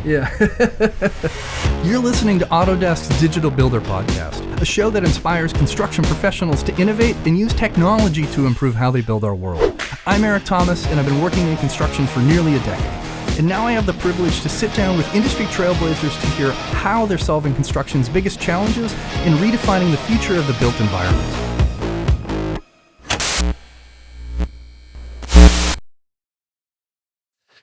Yeah. You're listening to Autodesk's Digital Builder Podcast, a show that inspires construction professionals to innovate and use technology to improve how they build our world. I'm Eric Thomas, and I've been working in construction for nearly a decade. And now I have the privilege to sit down with industry trailblazers to hear how they're solving construction's biggest challenges and redefining the future of the built environment.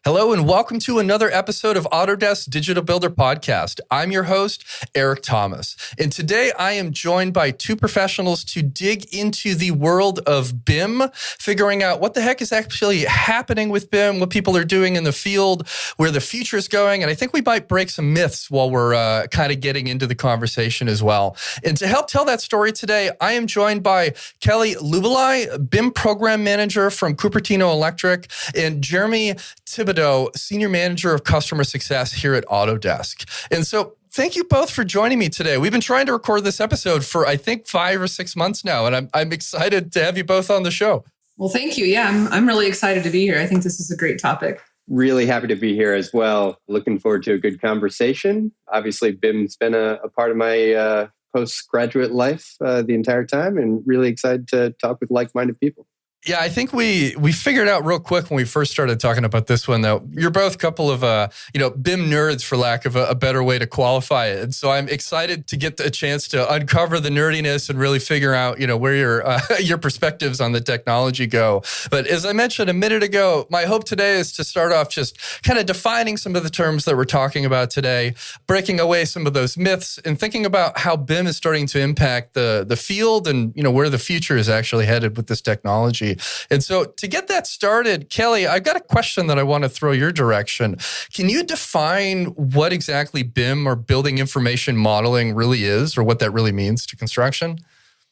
Hello and welcome to another episode of Autodesk Digital Builder Podcast. I'm your host, Eric Thomas. And today I am joined by two professionals to dig into the world of BIM, figuring out what the heck is actually happening with BIM, what people are doing in the field, where the future is going. And I think we might break some myths while we're kind of getting into the conversation as well. And to help tell that story today, I am joined by Kelli Lubeley, BIM Program Manager from Cupertino Electric, and Jeremy Thibodeau, Senior Manager of Customer Success here at Autodesk. And so thank you both for joining me today. We've been trying to record this episode for, I think, 5 or 6 months now, and I'm excited to have you both on the show. Well, thank you. Yeah, I'm really excited to be here. I think this is a great topic. Really happy to be here as well. Looking forward to a good conversation. Obviously, BIM's been a part of my postgraduate life the entire time, and really excited to talk with like-minded people. Yeah, I think we figured out real quick when we first started talking about this one that you're both a couple of BIM nerds, for lack of a better way to qualify it. And so I'm excited to get a chance to uncover the nerdiness and really figure out where your perspectives on the technology go. But as I mentioned a minute ago, my hope today is to start off just kind of defining some of the terms that we're talking about today, breaking away some of those myths, and thinking about how BIM is starting to impact the field and where the future is actually headed with this technology. And so to get that started, Kelli, I've got a question that I want to throw your direction. Can you define what exactly BIM or building information modeling really is, or what that really means to construction?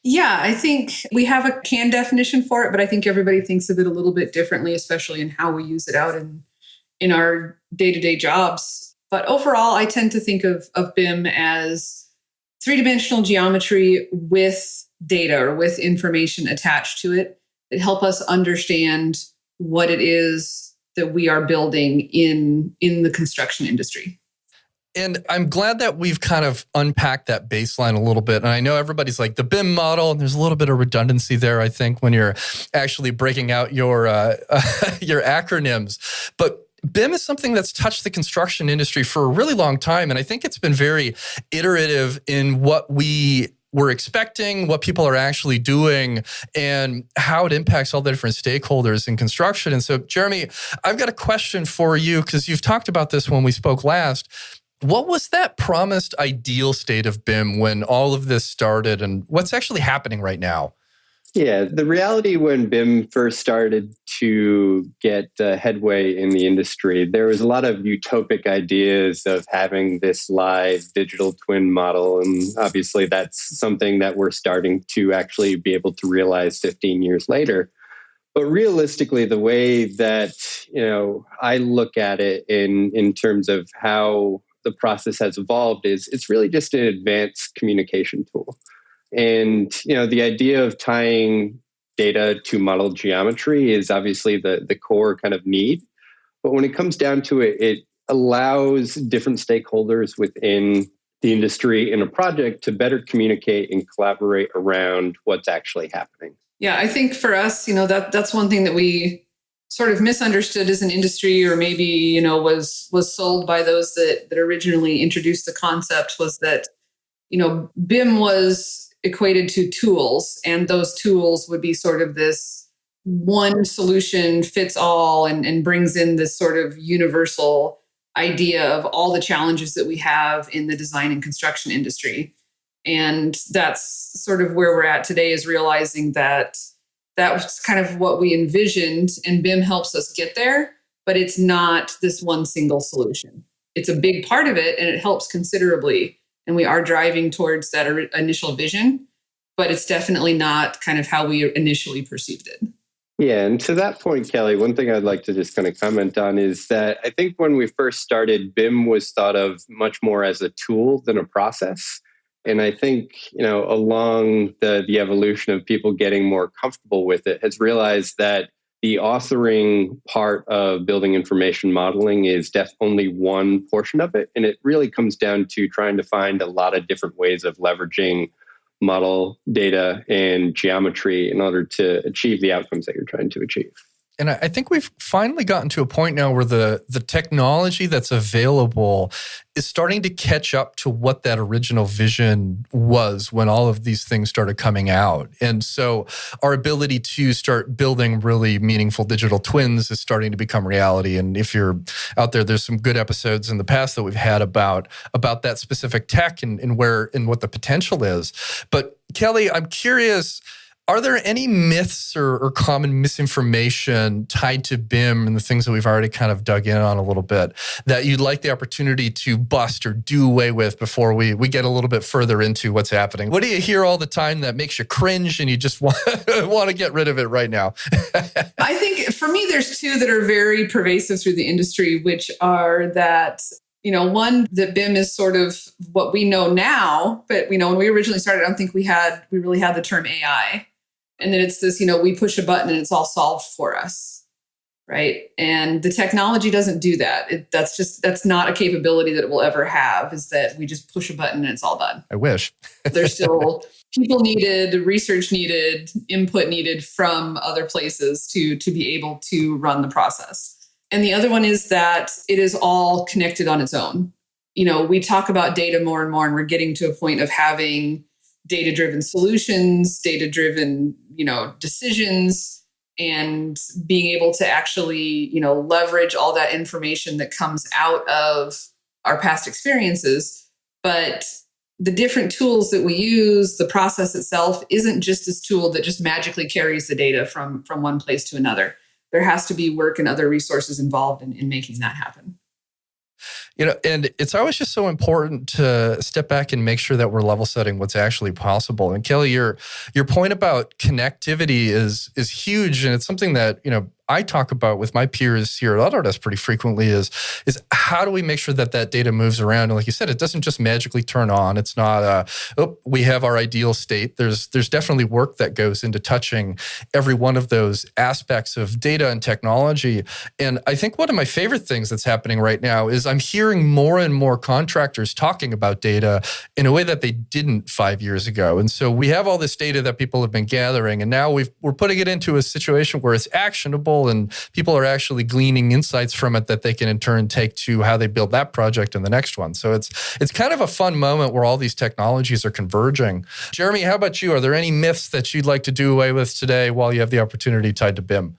Yeah, I think we have a canned definition for it, but I think everybody thinks of it a little bit differently, especially in how we use it out in our day-to-day jobs. But overall, I tend to think of BIM as three-dimensional geometry with data or with information attached to it that help us understand what it is that we are building in the construction industry. And I'm glad that we've kind of unpacked that baseline a little bit. And I know everybody's like the BIM model, and there's a little bit of redundancy there, I think, when you're actually breaking out your your acronyms. But BIM is something that's touched the construction industry for a really long time. And I think it's been very iterative in what we're expecting, what people are actually doing, and how it impacts all the different stakeholders in construction. And so, Jeremy, I've got a question for you, because you've talked about this when we spoke last. What was that promised ideal state of BIM when all of this started, and what's actually happening right now? Yeah, the reality when BIM first started to get headway in the industry, there was a lot of utopic ideas of having this live digital twin model. And obviously that's something that we're starting to actually be able to realize 15 years later. But realistically, the way that I look at it in terms of how the process has evolved is it's really just an advanced communication tool. And, the idea of tying data to model geometry is obviously the core kind of need. But when it comes down to it, it allows different stakeholders within the industry in a project to better communicate and collaborate around what's actually happening. Yeah, I think for us, that's one thing that we sort of misunderstood as an industry, or maybe, was sold by those that originally introduced the concept, was that, BIM was equated to tools, and those tools would be sort of this one solution fits all and brings in this sort of universal idea of all the challenges that we have in the design and construction industry. And that's sort of where we're at today, is realizing that was kind of what we envisioned, and BIM helps us get there, but it's not this one single solution. It's a big part of it, and it helps considerably. And we are driving towards that initial vision, but it's definitely not kind of how we initially perceived it. Yeah, and to that point, Kelli, one thing I'd like to just kind of comment on is that I think when we first started, BIM was thought of much more as a tool than a process. And I think, along the evolution of people getting more comfortable with it, has realized that the authoring part of building information modeling is only one portion of it. And it really comes down to trying to find a lot of different ways of leveraging model data and geometry in order to achieve the outcomes that you're trying to achieve. And I think we've finally gotten to a point now where the technology that's available is starting to catch up to what that original vision was when all of these things started coming out. And so our ability to start building really meaningful digital twins is starting to become reality. And if you're out there, there's some good episodes in the past that we've had about that specific tech and what the potential is. But Kelli, I'm curious, are there any myths or common misinformation tied to BIM and the things that we've already kind of dug in on a little bit that you'd like the opportunity to bust or do away with before we get a little bit further into what's happening? What do you hear all the time that makes you cringe and you just want to get rid of it right now? I think for me, there's two that are very pervasive through the industry, which are that, one, that BIM is sort of what we know now, but when we originally started, I don't think we really had the term AI. And then it's this, we push a button and it's all solved for us, right? And the technology doesn't do that. That's not a capability that it will ever have, is that we just push a button and it's all done. I wish. There's still people needed, research needed, input needed from other places to be able to run the process. And the other one is that it is all connected on its own. We talk about data more and more, and we're getting to a point of having data-driven solutions, data-driven, decisions, and being able to actually, leverage all that information that comes out of our past experiences. But the different tools that we use, the process itself isn't just this tool that just magically carries the data from one place to another. There has to be work and other resources involved in making that happen. And it's always just so important to step back and make sure that we're level setting what's actually possible. And Kelli, your point about connectivity is huge, and it's something that I talk about with my peers here at Autodesk pretty frequently is how do we make sure that data moves around? And like you said, it doesn't just magically turn on. It's not, we have our ideal state. There's definitely work that goes into touching every one of those aspects of data and technology. And I think one of my favorite things that's happening right now is I'm hearing more and more contractors talking about data in a way that they didn't 5 years ago. And so we have all this data that people have been gathering, and now we're putting it into a situation where it's actionable and people are actually gleaning insights from it that they can in turn take to how they build that project and the next one. So it's kind of a fun moment where all these technologies are converging. Jeremy, how about you? Are there any myths that you'd like to do away with today while you have the opportunity tied to BIM?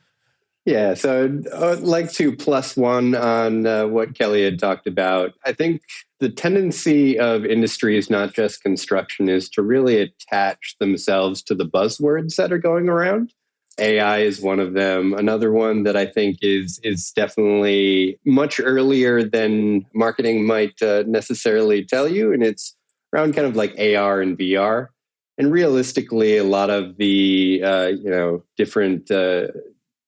Yeah, so I'd like to plus one on what Kelli had talked about. I think the tendency of industries, not just construction, is to really attach themselves to the buzzwords that are going around. AI is one of them. Another one that I think is definitely much earlier than marketing might necessarily tell you, and it's around kind of like AR and VR. And realistically, a lot of the different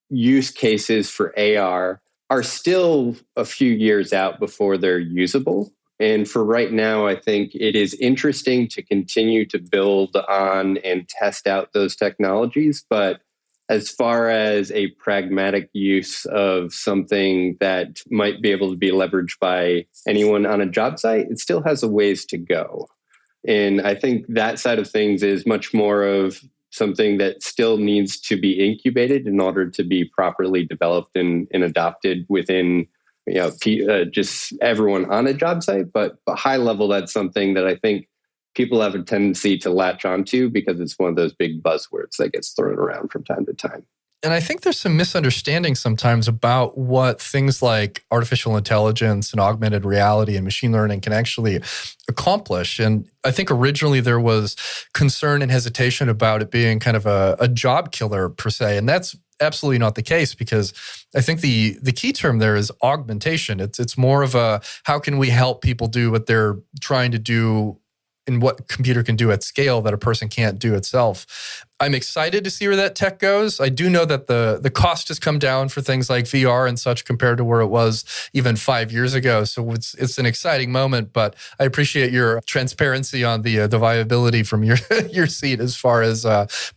use cases for AR are still a few years out before they're usable. And for right now, I think it is interesting to continue to build on and test out those technologies, but as far as a pragmatic use of something that might be able to be leveraged by anyone on a job site, it still has a ways to go. And I think that side of things is much more of something that still needs to be incubated in order to be properly developed and adopted within just everyone on a job site. But high level, that's something that I think people have a tendency to latch onto because it's one of those big buzzwords that gets thrown around from time to time. And I think there's some misunderstanding sometimes about what things like artificial intelligence and augmented reality and machine learning can actually accomplish. And I think originally there was concern and hesitation about it being kind of a job killer per se. And that's absolutely not the case, because I think the key term there is augmentation. It's more of a, how can we help people do what they're trying to do and what computer can do at scale that a person can't do itself. I'm excited to see where that tech goes. I do know that the cost has come down for things like VR and such compared to where it was even 5 years ago. So it's an exciting moment, but I appreciate your transparency on the viability from your your seat as far as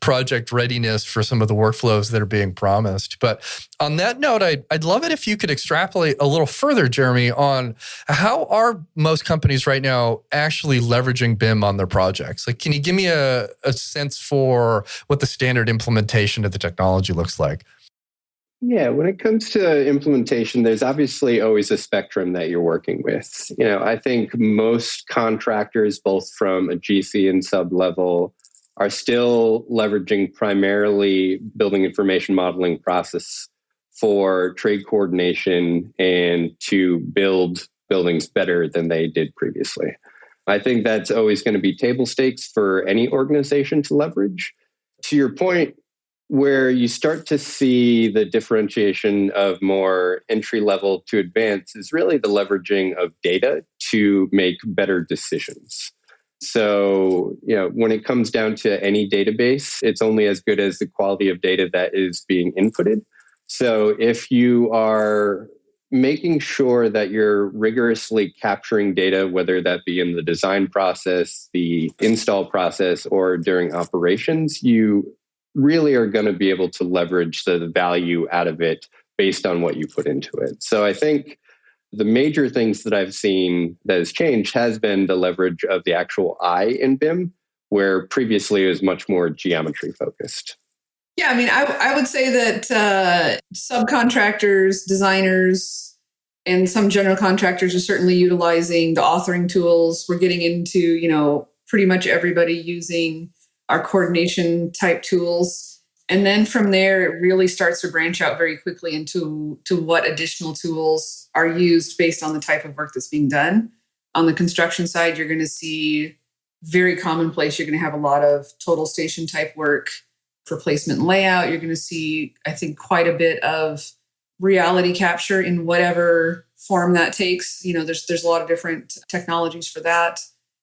project readiness for some of the workflows that are being promised. But on that note, I'd love it if you could extrapolate a little further, Jeremy, on how are most companies right now actually leveraging BIM on their projects? Like, can you give me a sense for what the standard implementation of the technology looks like? Yeah, when it comes to implementation, there's obviously always a spectrum that you're working with. I think most contractors, both from a GC and sub level, are still leveraging primarily building information modeling process for trade coordination and to build buildings better than they did previously. I think that's always going to be table stakes for any organization to leverage. To your point, where you start to see the differentiation of more entry level to advanced is really the leveraging of data to make better decisions. So, when it comes down to any database, it's only as good as the quality of data that is being inputted. So if you are making sure that you're rigorously capturing data, whether that be in the design process, the install process, or during operations, you really are going to be able to leverage the value out of it based on what you put into it. So I think the major things that I've seen that has changed has been the leverage of the actual eye in BIM, where previously it was much more geometry focused. Yeah, I would say that subcontractors, designers, and some general contractors are certainly utilizing the authoring tools. We're getting into, pretty much everybody using our coordination type tools. And then from there, it really starts to branch out very quickly into what additional tools are used based on the type of work that's being done. On the construction side, you're going to see very commonplace. You're going to have a lot of total station type work for placement and layout. You're going to see, I think, quite a bit of reality capture in whatever form that takes. There's a lot of different technologies for that.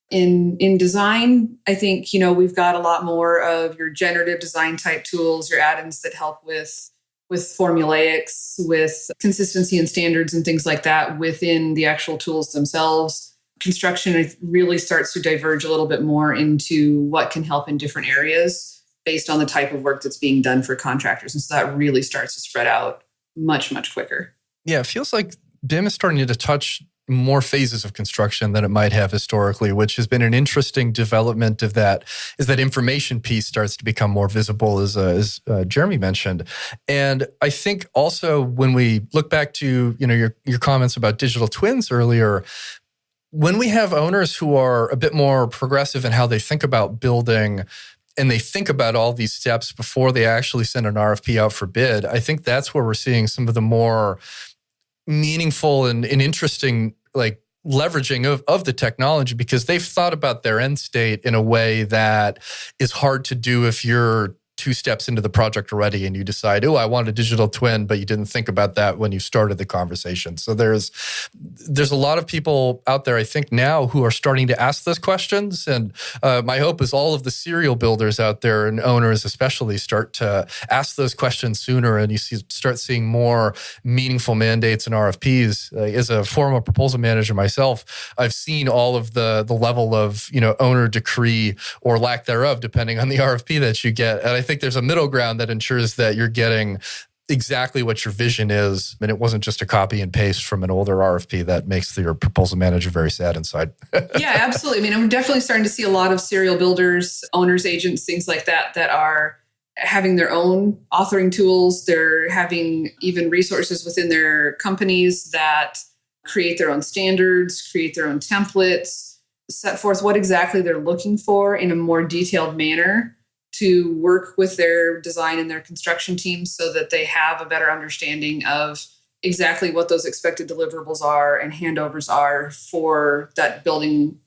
In design, I think, we've got a lot more of your generative design type tools, your add-ins that help with formulaics, with consistency and standards and things like that within the actual tools themselves. Construction really starts to diverge a little bit more into what can help in different areas based on the type of work that's being done for contractors. And so that really starts to spread out much, much quicker. Yeah, it feels like BIM is starting to touch more phases of construction than it might have historically, which has been an interesting development of that, is that information piece starts to become more visible, as Jeremy mentioned. And I think also when we look back to your comments about digital twins earlier, when we have owners who are a bit more progressive in how they think about building, and they think about all these steps before they actually send an RFP out for bid, I think that's where we're seeing some of the more meaningful and interesting leveraging of the technology, because they've thought about their end state in a way that is hard to do if you're 2 steps into the project already and you decide, I want a digital twin, but you didn't think about that when you started the conversation. So there's a lot of people out there, I think, now who are starting to ask those questions. And my hope is all of the serial builders out there, and owners especially, start to ask those questions sooner, and you start seeing more meaningful mandates and RFPs. As a former proposal manager myself, I've seen all of the level of owner decree or lack thereof, depending on the RFP that you get. And I think there's a middle ground that ensures that you're getting exactly what your vision is, and it wasn't just a copy and paste from an older RFP that makes your proposal manager very sad inside. Yeah, absolutely. I'm definitely starting to see a lot of serial builders, owners, agents, things like that are having their own authoring tools. They're having even resources within their companies that create their own standards, create their own templates, set forth what exactly they're looking for in a more detailed manner to work with their design and their construction teams so that they have a better understanding of exactly what those expected deliverables are and handovers are for that building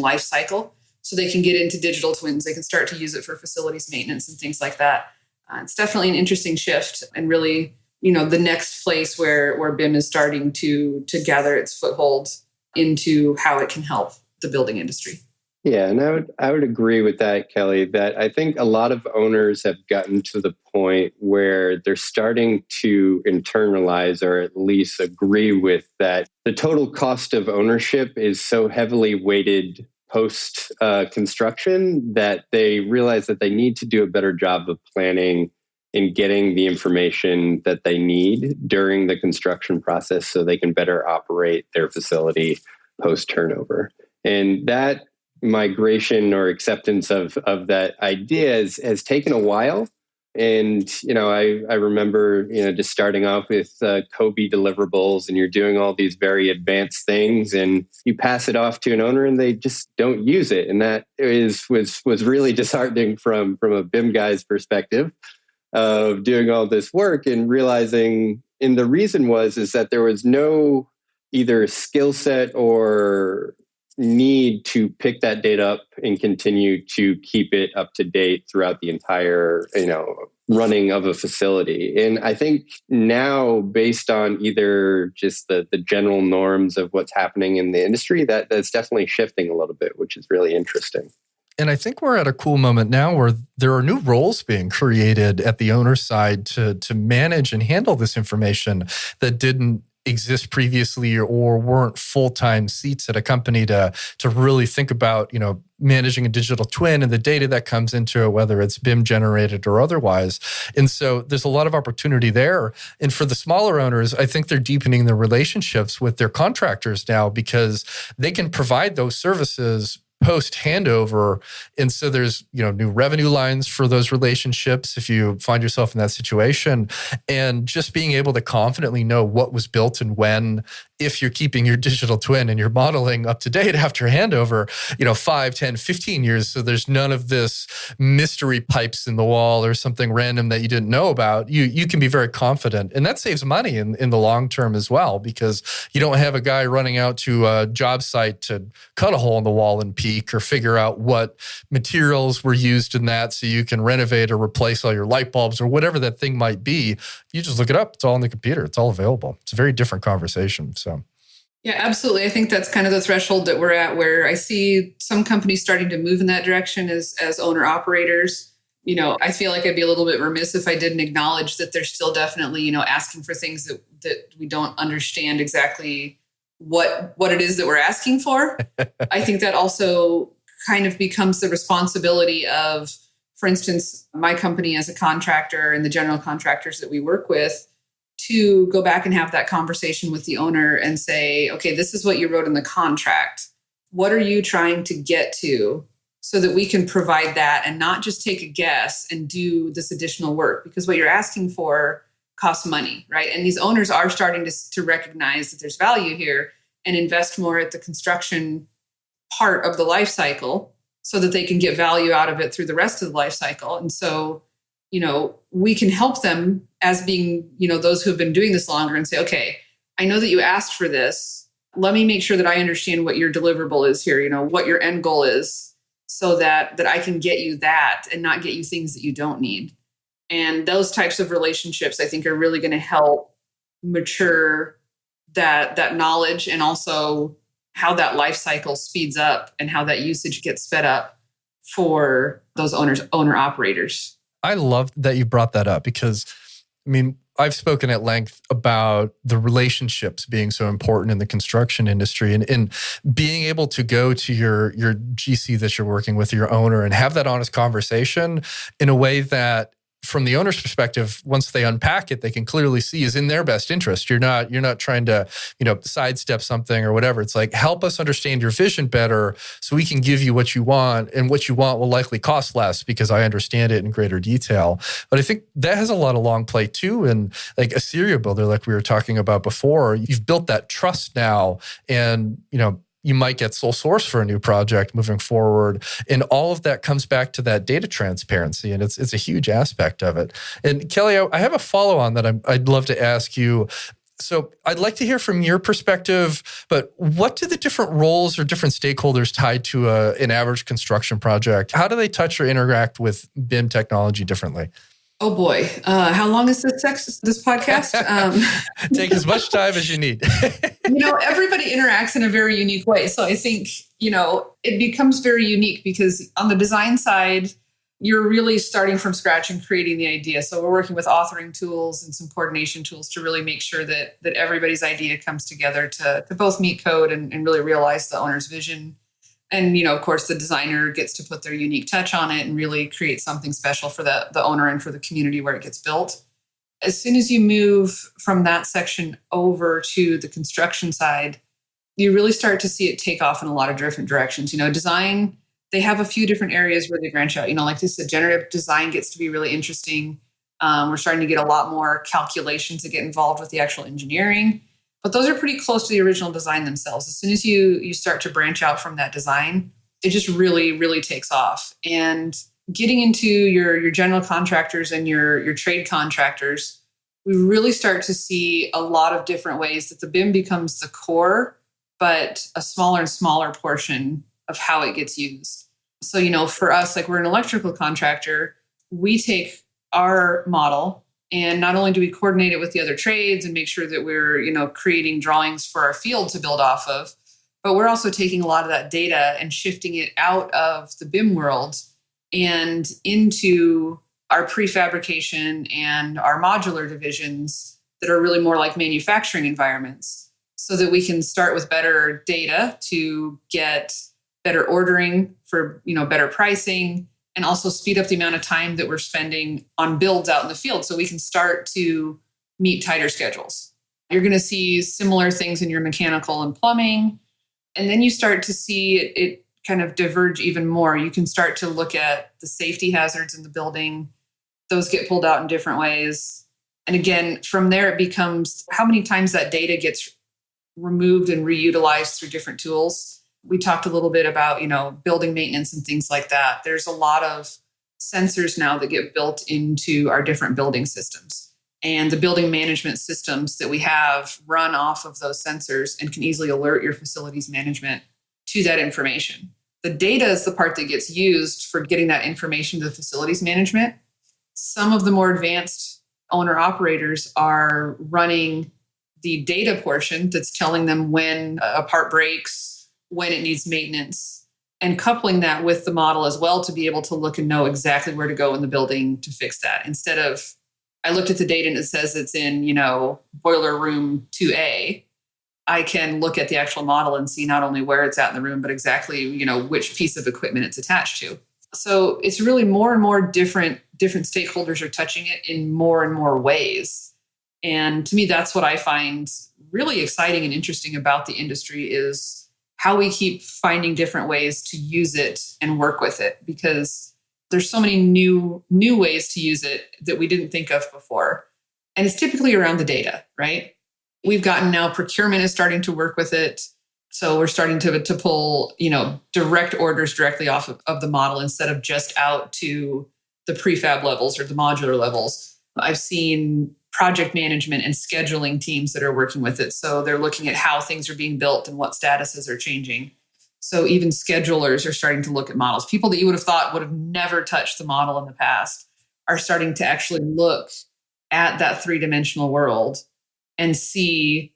life cycle. So they can get into digital twins. They can start to use it for facilities maintenance and things like that. It's definitely an interesting shift, and really, the next place where BIM is starting to gather its foothold into how it can help the building industry. Yeah, and I would agree with that, Kelly, that I think a lot of owners have gotten to the point where they're starting to internalize or at least agree with that the total cost of ownership is so heavily weighted post construction that they realize that they need to do a better job of planning and getting the information that they need during the construction process so they can better operate their facility post turnover. And that migration or acceptance of that idea has taken a while. And, I remember, just starting off with Kobe deliverables, and you're doing all these very advanced things and you pass it off to an owner and they just don't use it. And that was really disheartening from a BIM guy's perspective of doing all this work and realizing, and the reason is that there was no either skill set or need to pick that data up and continue to keep it up to date throughout the entire, running of a facility. And I think now, based on either just the general norms of what's happening in the industry, that's definitely shifting a little bit, which is really interesting. And I think we're at a cool moment now where there are new roles being created at the owner side to manage and handle this information that didn't exist previously or weren't full-time seats at a company to really think about, managing a digital twin and the data that comes into it, whether it's BIM generated or otherwise. And so there's a lot of opportunity there. And for the smaller owners, I think they're deepening their relationships with their contractors now because they can provide those services post handover. And so there's, new revenue lines for those relationships if you find yourself in that situation. And just being able to confidently know what was built and when, if you're keeping your digital twin and you're modeling up to date after handover, 5, 10, 15 years. So there's none of this mystery pipes in the wall or something random that you didn't know about. You can be very confident. And that saves money in the long term as well, because you don't have a guy running out to a job site to cut a hole in the wall and peek or figure out what materials were used in that so you can renovate or replace all your light bulbs or whatever that thing might be. You just look it up. It's all on the computer. It's all available. It's a very different conversation. So. Yeah, absolutely. I think that's kind of the threshold that we're at, where I see some companies starting to move in that direction as owner operators. I feel like I'd be a little bit remiss if I didn't acknowledge that they're still definitely, asking for things that we don't understand exactly what it is that we're asking for. I think that also kind of becomes the responsibility of, for instance, my company as a contractor and the general contractors that we work with, to go back and have that conversation with the owner and say, okay, this is what you wrote in the contract. What are you trying to get to so that we can provide that and not just take a guess and do this additional work? Because what you're asking for costs money, right? And these owners are starting to recognize that there's value here and invest more at the construction part of the life cycle so that they can get value out of it through the rest of the life cycle. And so, we can help them as being, those who have been doing this longer and say, okay, I know that you asked for this. Let me make sure that I understand what your deliverable is here, what your end goal is, so that I can get you that and not get you things that you don't need. And those types of relationships, I think, are really going to help mature that knowledge, and also how that life cycle speeds up and how that usage gets sped up for those owner operators. I love that you brought that up because, I've spoken at length about the relationships being so important in the construction industry, and being able to go to your GC that you're working with, your owner, and have that honest conversation in a way that, from the owner's perspective, once they unpack it, they can clearly see is in their best interest. You're not trying to, sidestep something or whatever. It's like, help us understand your vision better so we can give you what you want, and what you want will likely cost less because I understand it in greater detail. But I think that has a lot of long play too. And like a serial builder, like we were talking about before, you've built that trust now, and, you might get sole source for a new project moving forward. And all of that comes back to that data transparency. And it's a huge aspect of it. And Kelly, I have a follow-on that I'd love to ask you. So I'd like to hear from your perspective, but what do the different roles or different stakeholders tied to an average construction project, how do they touch or interact with BIM technology differently? Oh boy. How long is this podcast? Take as much time as you need. Everybody interacts in a very unique way. So I think, it becomes very unique because on the design side, you're really starting from scratch and creating the idea. So we're working with authoring tools and some coordination tools to really make sure that everybody's idea comes together to both meet code and really realize the owner's vision. And, of course, the designer gets to put their unique touch on it and really create something special for the owner and for the community where it gets built. As soon as you move from that section over to the construction side, you really start to see it take off in a lot of different directions. Design, they have a few different areas where they branch out. Like this, the generative design gets to be really interesting. We're starting to get a lot more calculations that get involved with the actual engineering. But those are pretty close to the original design themselves. As soon as you start to branch out from that design, it just really, really takes off. And getting into your general contractors and your trade contractors, we really start to see a lot of different ways that the BIM becomes the core, but a smaller and smaller portion of how it gets used. So, for us, like we're an electrical contractor, we take our model and not only do we coordinate it with the other trades and make sure that we're, creating drawings for our field to build off of, but we're also taking a lot of that data and shifting it out of the BIM world and into our prefabrication and our modular divisions that are really more like manufacturing environments so that we can start with better data to get better ordering for, better pricing, and also speed up the amount of time that we're spending on builds out in the field so we can start to meet tighter schedules. You're going to see similar things in your mechanical and plumbing. And then you start to see it kind of diverge even more. You can start to look at the safety hazards in the building. Those get pulled out in different ways. And again, from there, it becomes how many times that data gets removed and reutilized through different tools. We talked a little bit about, building maintenance and things like that. There's a lot of sensors now that get built into our different building systems. And the building management systems that we have run off of those sensors and can easily alert your facilities management to that information. The data is the part that gets used for getting that information to the facilities management. Some of the more advanced owner operators are running the data portion that's telling them when a part breaks, when it needs maintenance, and coupling that with the model as well to be able to look and know exactly where to go in the building to fix that. Instead of, I looked at the data and it says it's in, boiler room 2A, I can look at the actual model and see not only where it's at in the room, but exactly, which piece of equipment it's attached to. So it's really more and more different stakeholders are touching it in more and more ways. And to me, that's what I find really exciting and interesting about the industry is how we keep finding different ways to use it and work with it, because there's so many new ways to use it that we didn't think of before. And it's typically around the data, right? We've gotten now procurement is starting to work with it. So we're starting to pull, direct orders directly off of the model instead of just out to the prefab levels or the modular levels. I've seen project management and scheduling teams that are working with it. So they're looking at how things are being built and what statuses are changing. So even schedulers are starting to look at models. People that you would have thought would have never touched the model in the past are starting to actually look at that three-dimensional world and see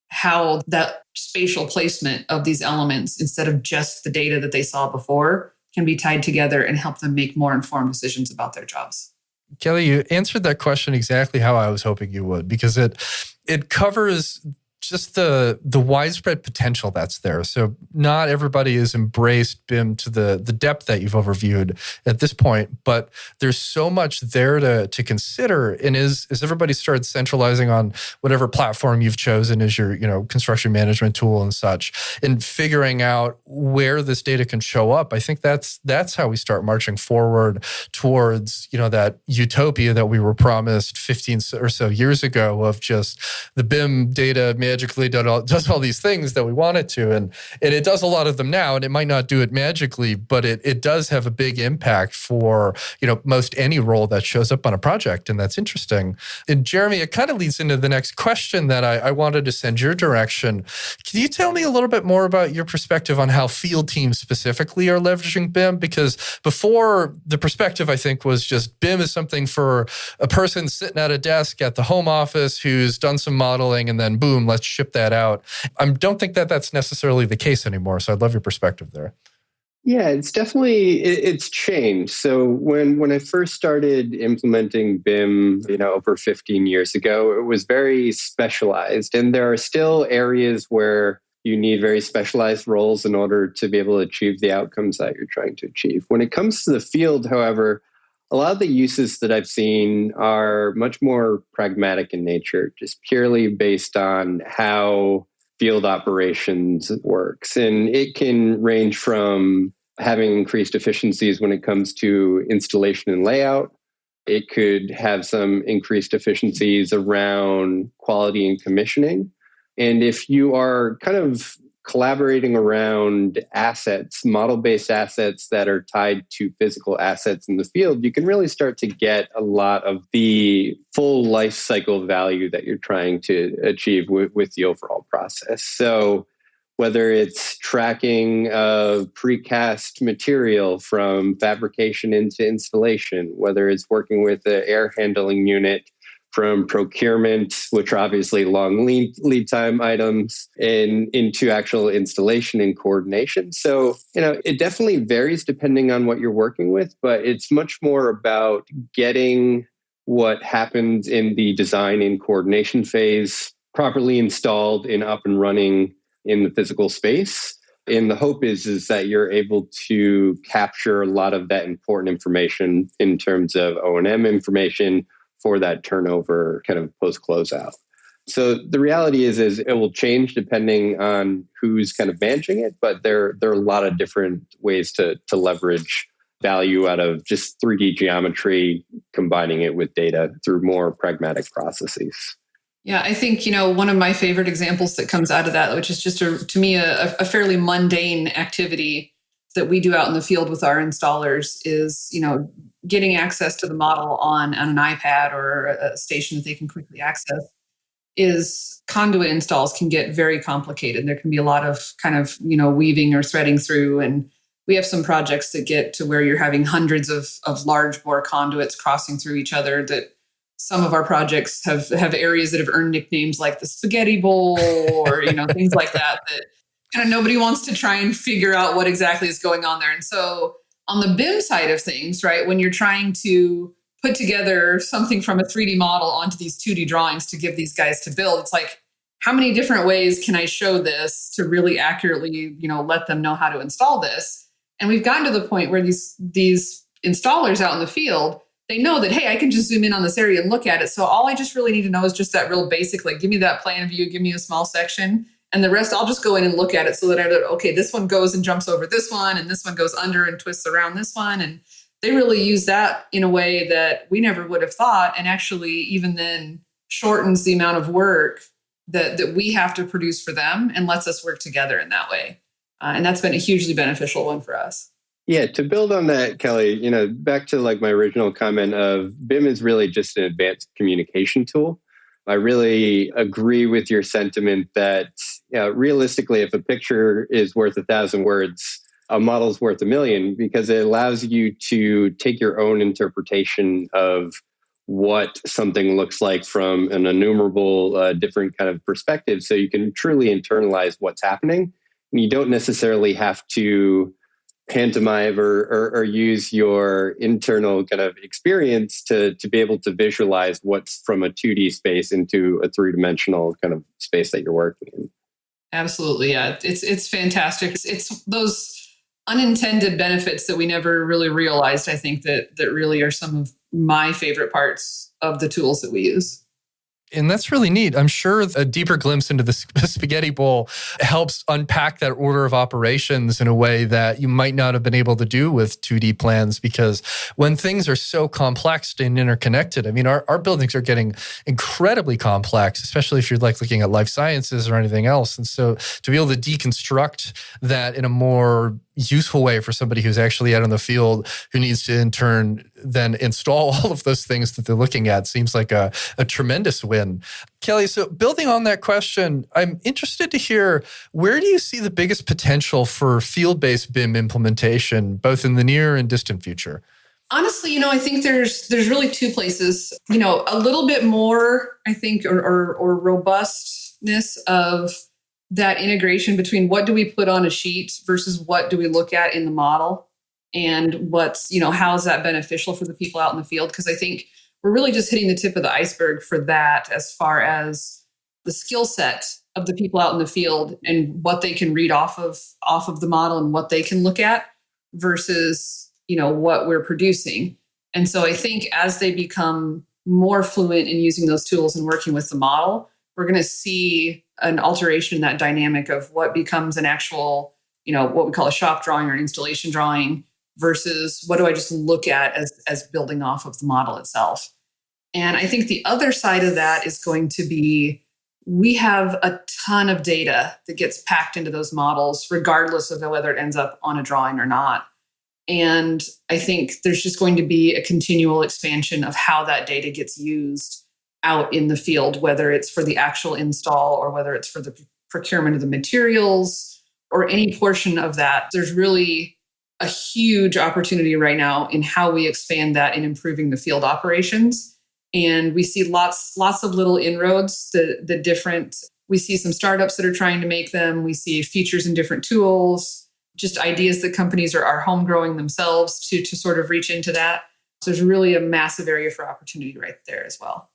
how that spatial placement of these elements, instead of just the data that they saw before, can be tied together and help them make more informed decisions about their jobs. Kelli, you answered that question exactly how I was hoping you would, because it covers just the widespread potential that's there. So not everybody has embraced BIM to the depth that you've overviewed at this point, but there's so much there to consider. And as everybody started centralizing on whatever platform you've chosen as your construction management tool and such, and figuring out where this data can show up, I think that's how we start marching forward towards that utopia that we were promised 15 or so years ago of just the BIM data magically does all these things that we want it to. And it does a lot of them now, and it might not do it magically, but it does have a big impact for, most any role that shows up on a project. And that's interesting. And Jeremy, it kind of leads into the next question that I wanted to send your direction. Can you tell me a little bit more about your perspective on how field teams specifically are leveraging BIM? Because before, the perspective, I think, was just BIM is something for a person sitting at a desk at the home office who's done some modeling and then boom, let's ship that out. I don't think that that's necessarily the case anymore. So I'd love your perspective there. Yeah, it's changed. So when I first started implementing BIM, over 15 years ago, it was very specialized. And there are still areas where you need very specialized roles in order to be able to achieve the outcomes that you're trying to achieve. When it comes to the field, however, a lot of the uses that I've seen are much more pragmatic in nature, just purely based on how field operations works. And it can range from having increased efficiencies when it comes to installation and layout. It could have some increased efficiencies around quality and commissioning. And if you are kind of collaborating around assets, model-based assets that are tied to physical assets in the field, you can really start to get a lot of the full life cycle value that you're trying to achieve with the overall process. So whether it's tracking precast material from fabrication into installation, whether it's working with the air handling unit from procurement, which are obviously long lead time items, and into actual installation and coordination. So, it definitely varies depending on what you're working with, but it's much more about getting what happens in the design and coordination phase properly installed and up and running in the physical space. And the hope is that you're able to capture a lot of that important information in terms of O&M information for that turnover kind of post-closeout. So the reality is it will change depending on who's kind of managing it, but there are a lot of different ways to leverage value out of just 3D geometry, combining it with data through more pragmatic processes. Yeah, I think, one of my favorite examples that comes out of that, which is just to me a fairly mundane activity that we do out in the field with our installers, is, getting access to the model on an iPad or a station that they can quickly access. Is conduit installs can get very complicated. There can be a lot of kind of, weaving or threading through. And we have some projects that get to where you're having hundreds of large bore conduits crossing through each other. That some of our projects have areas that have earned nicknames like the spaghetti bowl or, things like that kind of nobody wants to try and figure out what exactly is going on there. And so on the BIM side of things, right, when you're trying to put together something from a 3D model onto these 2D drawings to give these guys to build, it's like, how many different ways can I show this to really accurately, let them know how to install this? And we've gotten to the point where these installers out in the field, they know that, hey, I can just zoom in on this area and look at it. So all I just really need to know is just that real basic, like, give me that plan view, give me a small section. And the rest, I'll just go in and look at it so that I know, okay, this one goes and jumps over this one, and this one goes under and twists around this one. And they really use that in a way that we never would have thought, and actually even then shortens the amount of work that we have to produce for them and lets us work together in that way. And that's been a hugely beneficial one for us. Yeah, to build on that, Kelly, back to like my original comment of BIM is really just an advanced communication tool. I really agree with your sentiment that realistically, if a picture is worth 1,000 words, a model's worth 1,000,000, because it allows you to take your own interpretation of what something looks like from an innumerable different kind of perspective. So you can truly internalize what's happening. And you don't necessarily have to pantomime or use your internal kind of experience to be able to visualize what's from a 2D space into a three-dimensional kind of space that you're working in. Absolutely. Yeah. It's fantastic. It's those unintended benefits that we never really realized, I think, that really are some of my favorite parts of the tools that we use. And that's really neat. I'm sure a deeper glimpse into the spaghetti bowl helps unpack that order of operations in a way that you might not have been able to do with 2D plans, because when things are so complex and interconnected, I mean, our buildings are getting incredibly complex, especially if you're like looking at life sciences or anything else. And so to be able to deconstruct that in a more useful way for somebody who's actually out in the field who needs to in turn then install all of those things that they're looking at seems like a tremendous win. Kelli, so building on that question, I'm interested to hear, where do you see the biggest potential for field-based BIM implementation, both in the near and distant future? Honestly, I think there's really two places. A little bit more, I think, or robustness of that integration between what do we put on a sheet versus what do we look at in the model, and what's, how is that beneficial for the people out in the field? Because I think we're really just hitting the tip of the iceberg for that, as far as the skill set of the people out in the field and what they can read off of the model and what they can look at versus, what we're producing. And so I think as they become more fluent in using those tools and working with the model, we're going to see an alteration in that dynamic of what becomes an actual, what we call a shop drawing or installation drawing versus what do I just look at as building off of the model itself. And I think the other side of that is going to be, we have a ton of data that gets packed into those models, regardless of whether it ends up on a drawing or not. And I think there's just going to be a continual expansion of how that data gets used out in the field, whether it's for the actual install or whether it's for the procurement of the materials or any portion of that. There's really a huge opportunity right now in how we expand that in improving the field operations. And we see lots of little inroads, we see some startups that are trying to make them. We see features in different tools, just ideas that companies are home growing themselves to sort of reach into that. So there's really a massive area for opportunity right there as well.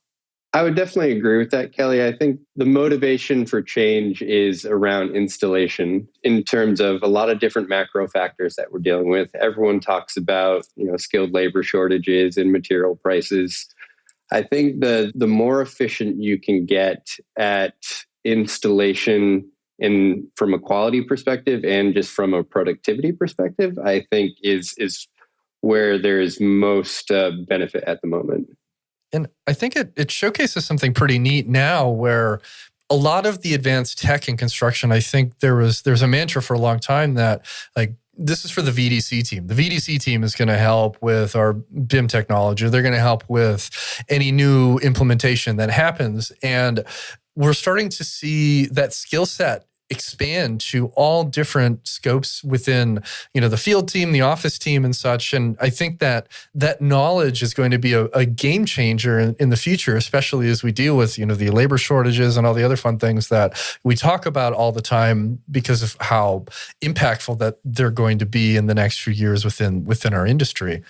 I would definitely agree with that, Kelli. I think the motivation for change is around installation in terms of a lot of different macro factors that we're dealing with. Everyone talks about, skilled labor shortages and material prices. I think the more efficient you can get at installation from a quality perspective and just from a productivity perspective, I think is where there's most benefit at the moment. And I think it showcases something pretty neat now, where a lot of the advanced tech in construction, I think there's a mantra for a long time that, like, this is for the VDC team. The VDC team is going to help with our BIM technology. They're going to help with any new implementation that happens. And we're starting to see that skill set expand to all different scopes within, the field team, the office team, and such. And I think that knowledge is going to be a game changer in the future, especially as we deal with, the labor shortages and all the other fun things that we talk about all the time, because of how impactful that they're going to be in the next few years within our industry.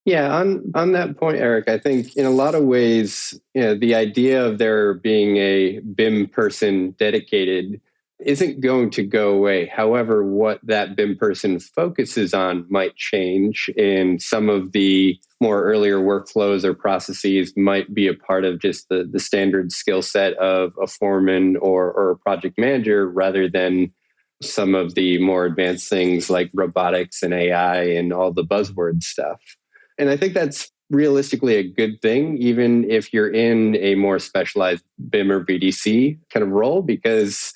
Yeah, on that point, Eric, I think in a lot of ways, the idea of there being a BIM person dedicated isn't going to go away. However, what that BIM person focuses on might change, and some of the more earlier workflows or processes might be a part of just the standard skill set of a foreman or a project manager, rather than some of the more advanced things like robotics and AI and all the buzzword stuff. And I think that's realistically a good thing, even if you're in a more specialized BIM or VDC kind of role, because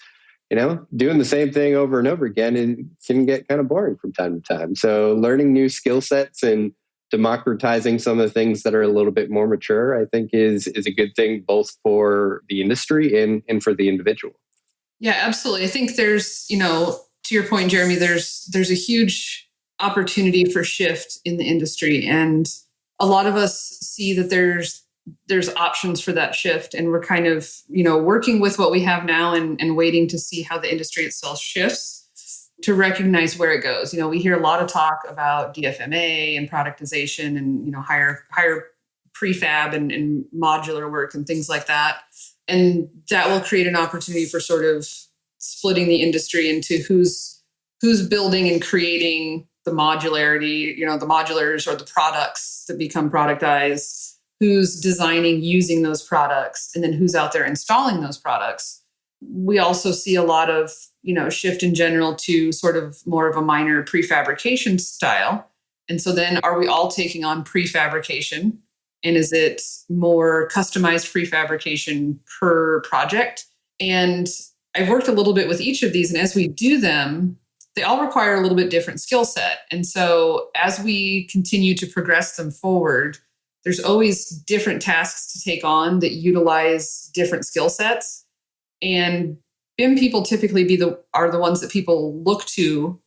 doing the same thing over and over again, it can get kind of boring from time to time. So learning new skill sets and democratizing some of the things that are a little bit more mature, I think is a good thing, both for the industry and for the individual. Yeah, absolutely. I think there's, to your point, Jeremy, there's a huge opportunity for shift in the industry. And a lot of us see that there's options for that shift. And we're kind of, working with what we have now and waiting to see how the industry itself shifts to recognize where it goes. We hear a lot of talk about DFMA and productization and, higher prefab and modular work and things like that. And that will create an opportunity for sort of splitting the industry into who's building and creating the modularity, the modulars or the products that become productized, who's designing using those products, and then who's out there installing those products. We also see a lot of, shift in general to sort of more of a minor prefabrication style. And so then are we all taking on prefabrication? And is it more customized prefabrication per project? And I've worked a little bit with each of these. And as we do them, they all require a little bit different skill set. And so as we continue to progress them forward, there's always different tasks to take on that utilize different skill sets. And BIM people typically are the ones that people look to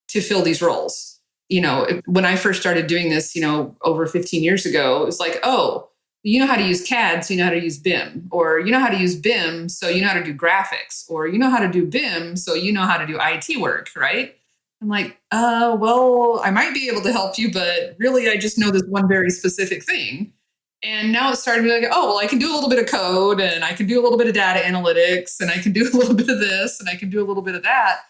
fill these roles. When I first started doing this, over 15 years ago, it was like, oh, you know how to use CAD, so you know how to use BIM, or you know how to use BIM, so you know how to do graphics, or you know how to do BIM, so you know how to do IT work, right? I'm like, well, I might be able to help you, but really I just know this one very specific thing. And now it's starting to be like, oh, well, I can do a little bit of code, and I can do a little bit of data analytics, and I can do a little bit of this, and I can do a little bit of that.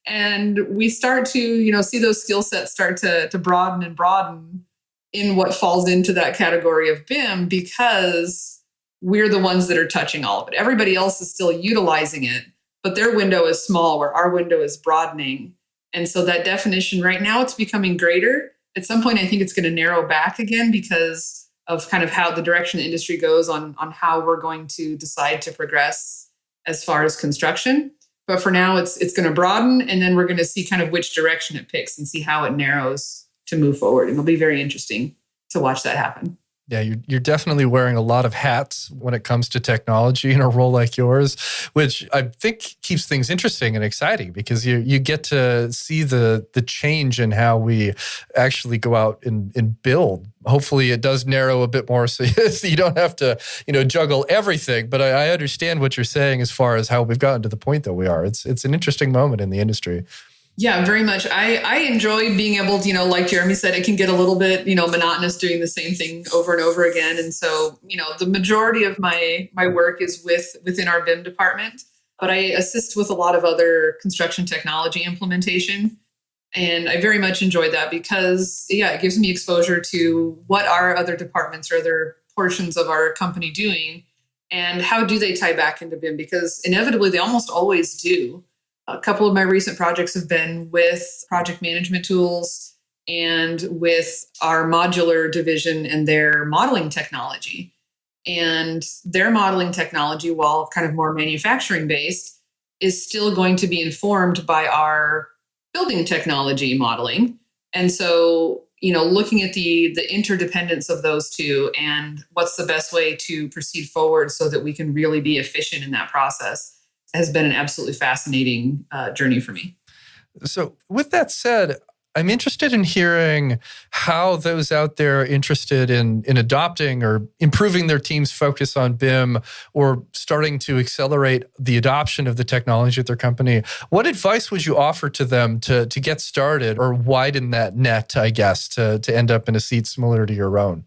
And we start to, see those skill sets start to broaden and broaden in what falls into that category of BIM, because we're the ones that are touching all of it. Everybody else is still utilizing it, but their window is small where our window is broadening. And so that definition right now, it's becoming greater. At some point, I think it's going to narrow back again because of kind of how the direction the industry goes on how we're going to decide to progress as far as construction. But for now, it's going to broaden, and then we're going to see kind of which direction it picks and see how it narrows to move forward. And it'll be very interesting to watch that happen. Yeah, you're definitely wearing a lot of hats when it comes to technology in a role like yours, which I think keeps things interesting and exciting because you get to see the change in how we actually go out and build. Hopefully it does narrow a bit more so you don't have to, juggle everything. But I understand what you're saying as far as how we've gotten to the point that we are. It's an interesting moment in the industry. Yeah, very much. I enjoy being able to, like Jeremy said, it can get a little bit, monotonous doing the same thing over and over again. And so, the majority of my work is within our BIM department, but I assist with a lot of other construction technology implementation. And I very much enjoy that because, it gives me exposure to what are other departments or other portions of our company doing and how do they tie back into BIM, because inevitably they almost always do. A couple of my recent projects have been with project management tools and with our modular division and their modeling technology. And their modeling technology, while kind of more manufacturing based, is still going to be informed by our building technology modeling. And so, looking at the interdependence of those two and what's the best way to proceed forward so that we can really be efficient in that process has been an absolutely fascinating journey for me. So with that said, I'm interested in hearing how those out there interested in adopting or improving their team's focus on BIM or starting to accelerate the adoption of the technology at their company, what advice would you offer to them to get started or widen that net, I guess, to end up in a seat similar to your own?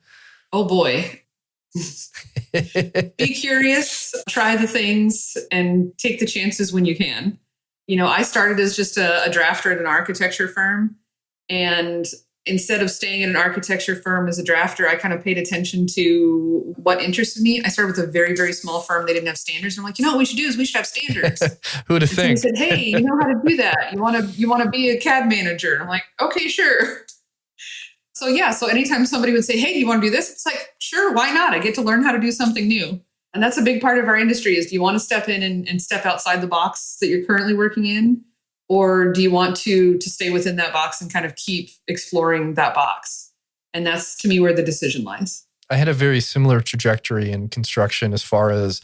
Oh boy. Be curious, try the things, and take the chances when you can. I started as just a drafter at an architecture firm. And instead of staying at an architecture firm as a drafter, I kind of paid attention to what interested me. I started with a very, very small firm. They didn't have standards. I'm like, what we should do is we should have standards. Who would have think? So he said, hey, you know how to do that. You want to be a CAD manager? And I'm like, okay, sure. So anytime somebody would say, hey, do you want to do this? It's like, sure, why not? I get to learn how to do something new. And that's a big part of our industry is, do you want to step in and step outside the box that you're currently working in? Or do you want to stay within that box and kind of keep exploring that box? And that's, to me, where the decision lies. I had a very similar trajectory in construction as far as,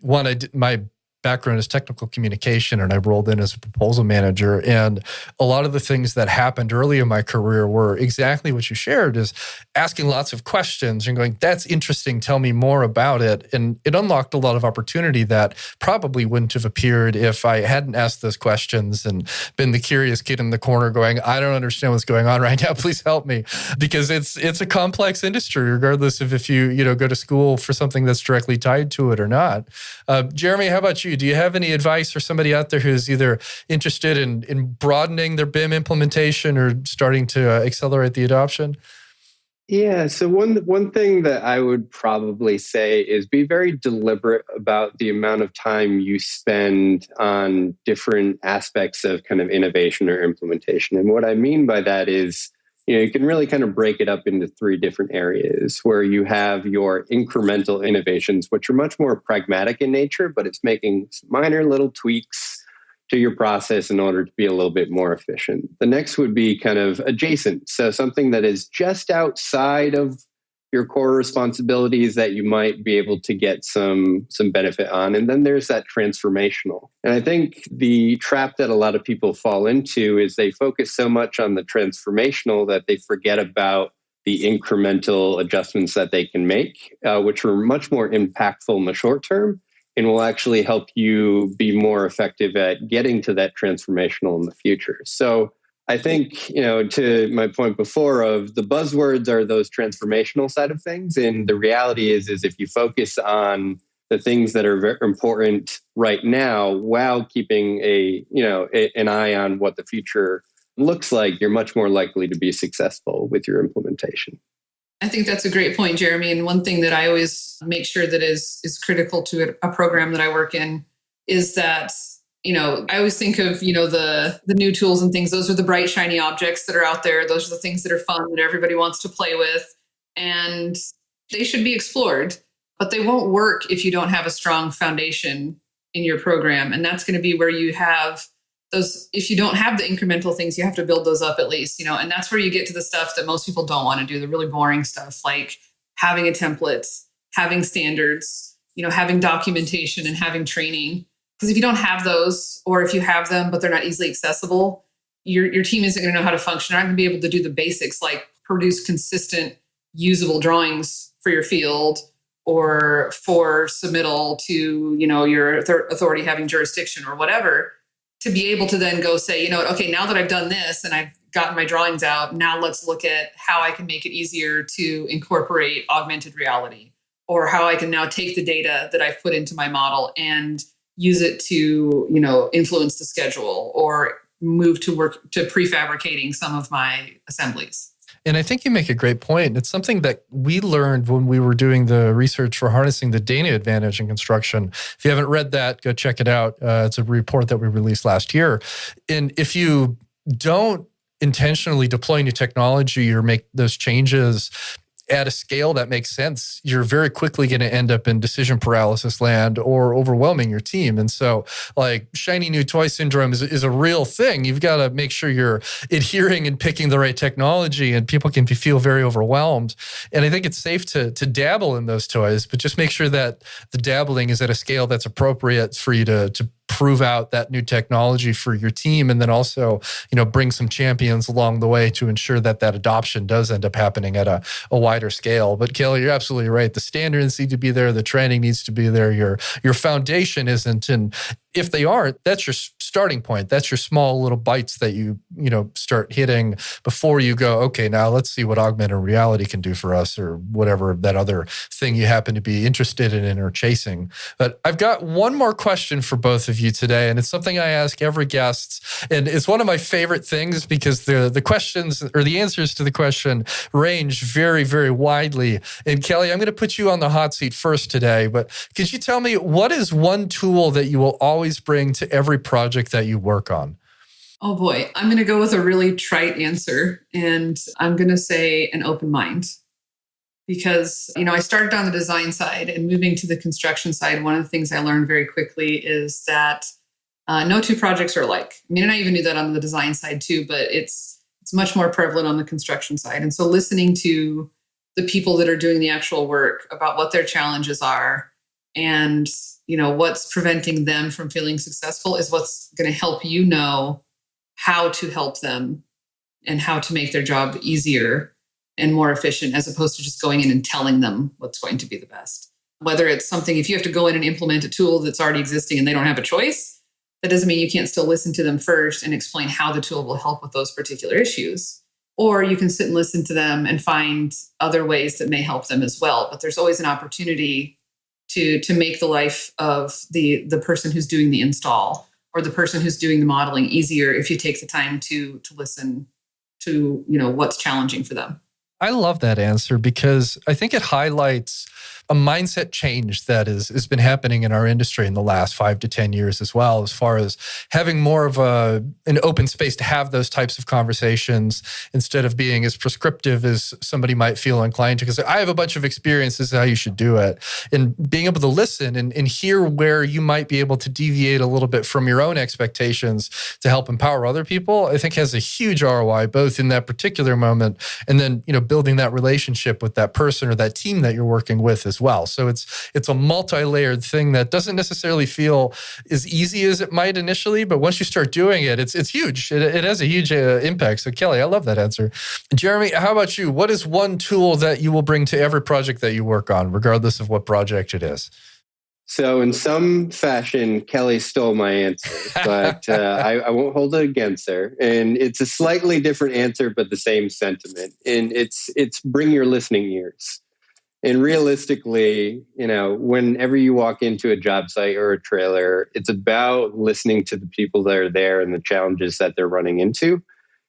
one, my background is technical communication, and I rolled in as a proposal manager. And a lot of the things that happened early in my career were exactly what you shared, is asking lots of questions and going, that's interesting, tell me more about it. And it unlocked a lot of opportunity that probably wouldn't have appeared if I hadn't asked those questions and been the curious kid in the corner going, I don't understand what's going on right now, please help me. Because it's a complex industry, regardless of if you go to school for something that's directly tied to it or not. Jeremy, how about you? Do you have any advice for somebody out there who's either interested in broadening their BIM implementation or starting to accelerate the adoption? Yeah, so one thing that I would probably say is be very deliberate about the amount of time you spend on different aspects of kind of innovation or implementation. And what I mean by that is, you can really kind of break it up into three different areas where you have your incremental innovations, which are much more pragmatic in nature, but it's making minor little tweaks to your process in order to be a little bit more efficient. The next would be kind of adjacent. So something that is just outside of your core responsibilities that you might be able to get some benefit on. And then there's that transformational. And I think the trap that a lot of people fall into is they focus so much on the transformational that they forget about the incremental adjustments that they can make, which are much more impactful in the short term and will actually help you be more effective at getting to that transformational in the future. So I think, to my point before of the buzzwords are those transformational side of things. And the reality is if you focus on the things that are very important right now while keeping an eye on what the future looks like, you're much more likely to be successful with your implementation. I think that's a great point, Jeremy. And one thing that I always make sure that is critical to a program that I work in is that, I always think of, the new tools and things. Those are the bright, shiny objects that are out there. Those are the things that are fun that everybody wants to play with. And they should be explored, but they won't work if you don't have a strong foundation in your program. And that's going to be where you have those. If you don't have the incremental things, you have to build those up at least, and that's where you get to the stuff that most people don't want to do, the really boring stuff, like having a template, having standards, having documentation and having training. Because if you don't have those, or if you have them, but they're not easily accessible, your team isn't going to know how to function. They're not going to be able to do the basics like produce consistent, usable drawings for your field or for submittal to, your authority having jurisdiction or whatever. To be able to then go say, okay, now that I've done this and I've gotten my drawings out, now let's look at how I can make it easier to incorporate augmented reality, or how I can now take the data that I've put into my model and use it to, influence the schedule or move to work to prefabricating some of my assemblies. And I think you make a great point. It's something that we learned when we were doing the research for harnessing the data advantage in construction. If you haven't read that, go check it out. It's a report that we released last year. And if you don't intentionally deploy new technology or make those changes at a scale that makes sense, you're very quickly going to end up in decision paralysis land or overwhelming your team. And so like shiny new toy syndrome is a real thing. You've got to make sure you're adhering and picking the right technology, and people can feel very overwhelmed. And I think it's safe to dabble in those toys, but just make sure that the dabbling is at a scale that's appropriate for you to prove out that new technology for your team, and then also, bring some champions along the way to ensure that adoption does end up happening at a wider scale. But Kelli, you're absolutely right. The standards need to be there. The training needs to be there. Your foundation isn't. And if they aren't, that's your starting point. That's your small little bites that you start hitting before you go, okay, now let's see what augmented reality can do for us, or whatever that other thing you happen to be interested in or chasing. But I've got one more question for both of you today, and it's something I ask every guest, and it's one of my favorite things because the questions or the answers to the question range very, very widely. And Kelli, I'm going to put you on the hot seat first today, but could you tell me what is one tool that you will always bring to every project that you work on? Oh boy, I'm going to go with a really trite answer, and I'm going to say an open mind. Because, I started on the design side, and moving to the construction side, one of the things I learned very quickly is that no two projects are alike. And I even knew that on the design side too, but it's much more prevalent on the construction side. And so listening to the people that are doing the actual work about what their challenges are and what's preventing them from feeling successful is what's going to help you know how to help them and how to make their job easier and more efficient, as opposed to just going in and telling them what's going to be the best. Whether it's something, if you have to go in and implement a tool that's already existing and they don't have a choice, that doesn't mean you can't still listen to them first and explain how the tool will help with those particular issues. Or you can sit and listen to them and find other ways that may help them as well. But there's always an opportunity to make the life of the person who's doing the install or the person who's doing the modeling easier if you take the time to listen to what's challenging for them. I love that answer because I think it highlights a mindset change that has been happening in our industry in the last 5 to 10 years as well, as far as having more of an open space to have those types of conversations instead of being as prescriptive as somebody might feel inclined to. Because I have a bunch of experience, this is how you should do it. And being able to listen and hear where you might be able to deviate a little bit from your own expectations to help empower other people, I think has a huge ROI, both in that particular moment and then, building that relationship with that person or that team that you're working with as well. So it's a multi-layered thing that doesn't necessarily feel as easy as it might initially, but once you start doing it, it's huge. It has a huge impact. So Kelli, I love that answer. Jeremy, how about you? What is one tool that you will bring to every project that you work on, regardless of what project it is? So in some fashion, Kelli stole my answer, but I won't hold it against her. And it's a slightly different answer, but the same sentiment. And it's bring your listening ears. And realistically, whenever you walk into a job site or a trailer, it's about listening to the people that are there and the challenges that they're running into.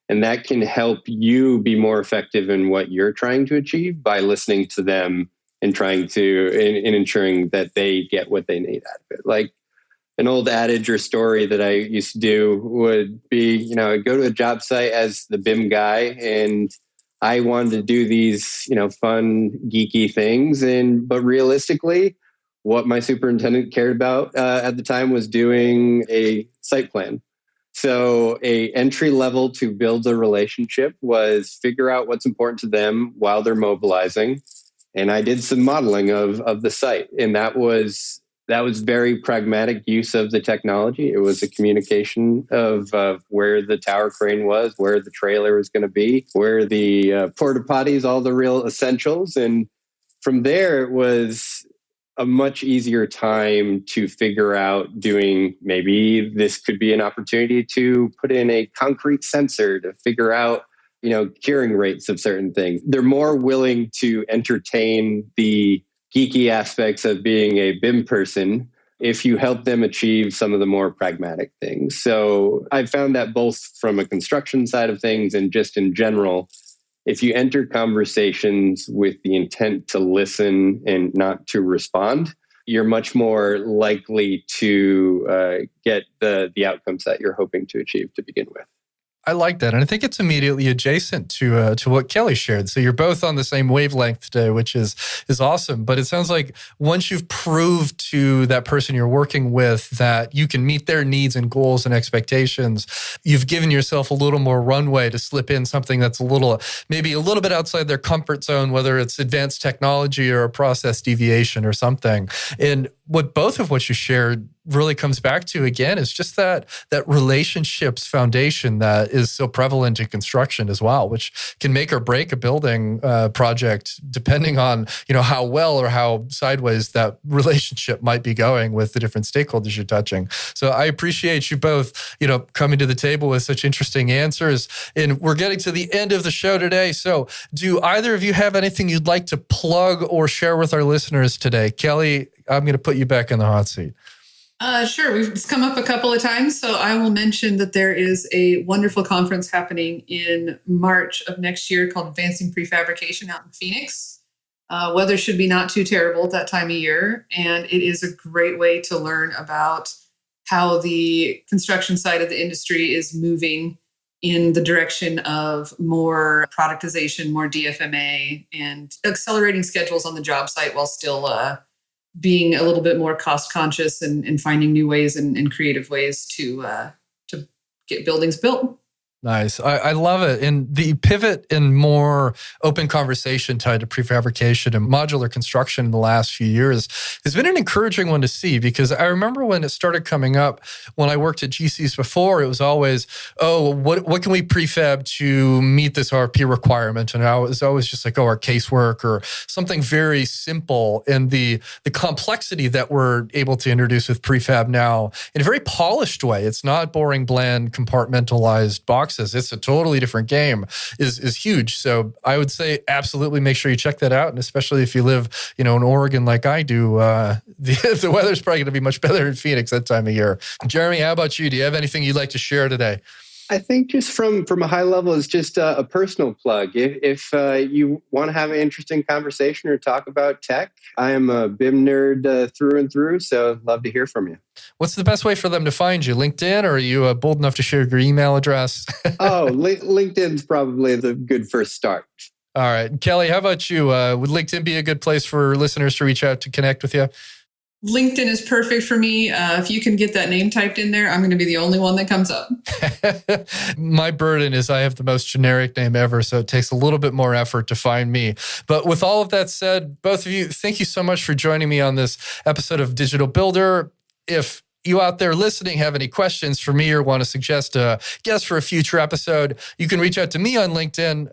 And that can help you be more effective in what you're trying to achieve by listening to them and trying to, in ensuring that they get what they need out of it. Like an old adage or story that I used to do would be, I'd go to a job site as the BIM guy and I wanted to do these, fun, geeky things. But realistically, what my superintendent cared about at the time was doing a site plan. So a entry level to build a relationship was figure out what's important to them while they're mobilizing. And I did some modeling of the site. And that was very pragmatic use of the technology. It was a communication of where the tower crane was, where the trailer was going to be, where the porta potties, all the real essentials. And from there, it was a much easier time to figure out doing, maybe this could be an opportunity to put in a concrete sensor to figure out curing rates of certain things. They're more willing to entertain the geeky aspects of being a BIM person if you help them achieve some of the more pragmatic things. So I've found that both from a construction side of things and just in general, if you enter conversations with the intent to listen and not to respond, you're much more likely to get the outcomes that you're hoping to achieve to begin with. I like that. And I think it's immediately adjacent to what Kelli shared. So you're both on the same wavelength today, which is awesome. But it sounds like once you've proved to that person you're working with that you can meet their needs and goals and expectations, you've given yourself a little more runway to slip in something that's maybe a little bit outside their comfort zone, whether it's advanced technology or a process deviation or something. And both of what you shared really comes back to, again, is just that relationships foundation that is so prevalent in construction as well, which can make or break a building project depending on, how well or how sideways that relationship might be going with the different stakeholders you're touching. So I appreciate you both, coming to the table with such interesting answers. And we're getting to the end of the show today. So do either of you have anything you'd like to plug or share with our listeners today? Kelli, I'm going to put you back in the hot seat. Sure. It's come up a couple of times. So I will mention that there is a wonderful conference happening in March of next year called Advancing Prefabrication out in Phoenix. Weather should be not too terrible at that time of year. And it is a great way to learn about how the construction side of the industry is moving in the direction of more productization, more DFMA, and accelerating schedules on the job site while still being a little bit more cost conscious and finding new ways and creative ways to get buildings built. Nice. I love it. And the pivot in more open conversation tied to prefabrication and modular construction in the last few years has been an encouraging one to see, because I remember when it started coming up when I worked at GCs before, it was always, what can we prefab to meet this RP requirement? And I was always just like, our casework or something very simple. And the complexity that we're able to introduce with prefab now in a very polished way, it's not boring, bland, compartmentalized boxes. It's a totally different game is huge. So I would say absolutely make sure you check that out. And especially if you live, in Oregon like I do, the weather's probably going to be much better in Phoenix that time of year. Jeremy, how about you? Do you have anything you'd like to share today? I think just from a high level is just a personal plug. If you want to have an interesting conversation or talk about tech, I am a BIM nerd through and through, so love to hear from you. What's the best way for them to find you? LinkedIn, or are you bold enough to share your email address? LinkedIn's probably the good first start. All right. Kelli, how about you? Would LinkedIn be a good place for listeners to reach out to connect with you? LinkedIn is perfect for me. If you can get that name typed in there, I'm going to be the only one that comes up. My burden is I have the most generic name ever, so it takes a little bit more effort to find me. But with all of that said, both of you, thank you so much for joining me on this episode of Digital Builder. If you out there listening have any questions for me or want to suggest a guest for a future episode, you can reach out to me on LinkedIn.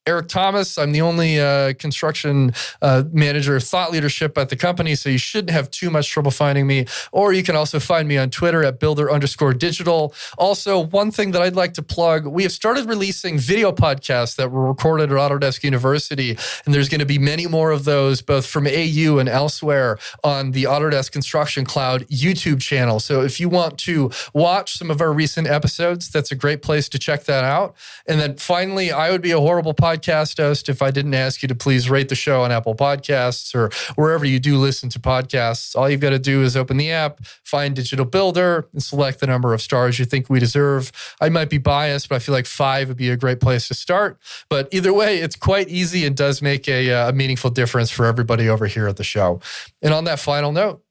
Eric Thomas. I'm the only construction manager of thought leadership at the company, so you shouldn't have too much trouble finding me. Or you can also find me on Twitter at builder_digital. Also, one thing that I'd like to plug, we have started releasing video podcasts that were recorded at Autodesk University, and there's going to be many more of those, both from AU and elsewhere, on the Autodesk Construction Cloud YouTube channel. So if you want to watch some of our recent episodes, that's a great place to check that out. And then finally, I would be a horrible podcast host if I didn't ask you to please rate the show on Apple Podcasts or wherever you do listen to podcasts. All you've got to do is open the app, find Digital Builder, and select the number of stars you think we deserve. I might be biased, but I feel like 5 would be a great place to start. But either way, it's quite easy and does make a meaningful difference for everybody over here at the show. And on that final note,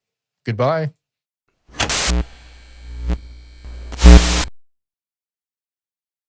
goodbye.